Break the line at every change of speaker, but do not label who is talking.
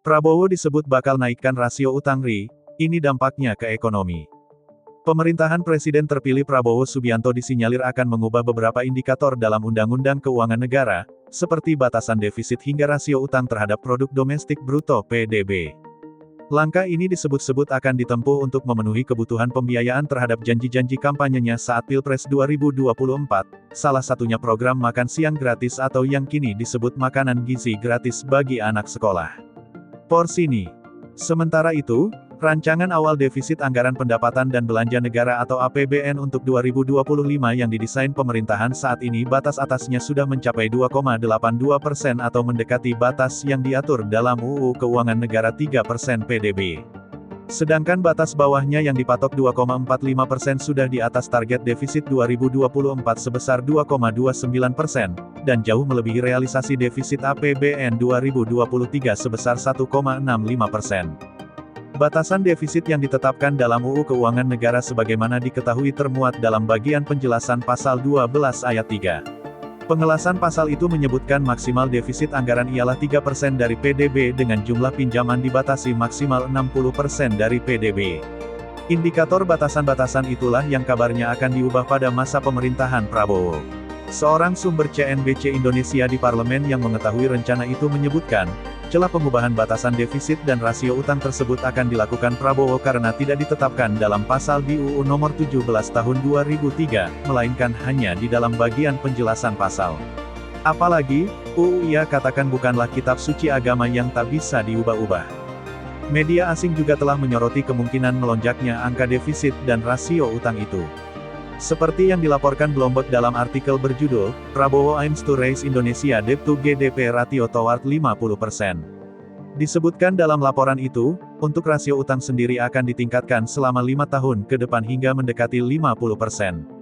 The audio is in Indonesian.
Prabowo disebut bakal naikkan rasio utang RI, ini dampaknya ke ekonomi. Pemerintahan Presiden terpilih Prabowo Subianto disinyalir akan mengubah beberapa indikator dalam Undang-Undang Keuangan Negara, seperti batasan defisit hingga rasio utang terhadap produk domestik bruto (PDB). Langkah ini disebut-sebut akan ditempuh untuk memenuhi kebutuhan pembiayaan terhadap janji-janji kampanyenya saat Pilpres 2024, salah satunya program makan siang gratis atau yang kini disebut makanan gizi gratis bagi anak sekolah. Porsini. Sementara itu, rancangan awal defisit anggaran pendapatan dan belanja negara atau APBN untuk 2025 yang didesain pemerintahan saat ini batas atasnya sudah mencapai 2,82% atau mendekati batas yang diatur dalam UU Keuangan Negara 3% PDB. Sedangkan batas bawahnya yang dipatok 2,45% sudah di atas target defisit 2024 sebesar 2,29%, dan jauh melebihi realisasi defisit APBN 2023 sebesar 1,65%. Batasan defisit yang ditetapkan dalam UU Keuangan Negara sebagaimana diketahui termuat dalam bagian penjelasan pasal 12 ayat 3. Pengelasan pasal itu menyebutkan maksimal defisit anggaran ialah 3% dari PDB dengan jumlah pinjaman dibatasi maksimal 60% dari PDB. Indikator batasan-batasan itulah yang kabarnya akan diubah pada masa pemerintahan Prabowo. Seorang sumber CNBC Indonesia di parlemen yang mengetahui rencana itu menyebutkan, celah pengubahan batasan defisit dan rasio utang tersebut akan dilakukan Prabowo karena tidak ditetapkan dalam pasal di UU Nomor 17 Tahun 2003, melainkan hanya di dalam bagian penjelasan pasal. Apalagi, UU ia katakan bukanlah kitab suci agama yang tak bisa diubah-ubah. Media asing juga telah menyoroti kemungkinan melonjaknya angka defisit dan rasio utang itu. Seperti yang dilaporkan Bloomberg dalam artikel berjudul, Prabowo aims to raise Indonesia debt to GDP ratio toward 50%. Disebutkan dalam laporan itu, untuk rasio utang sendiri akan ditingkatkan selama 5 tahun ke depan hingga mendekati 50%.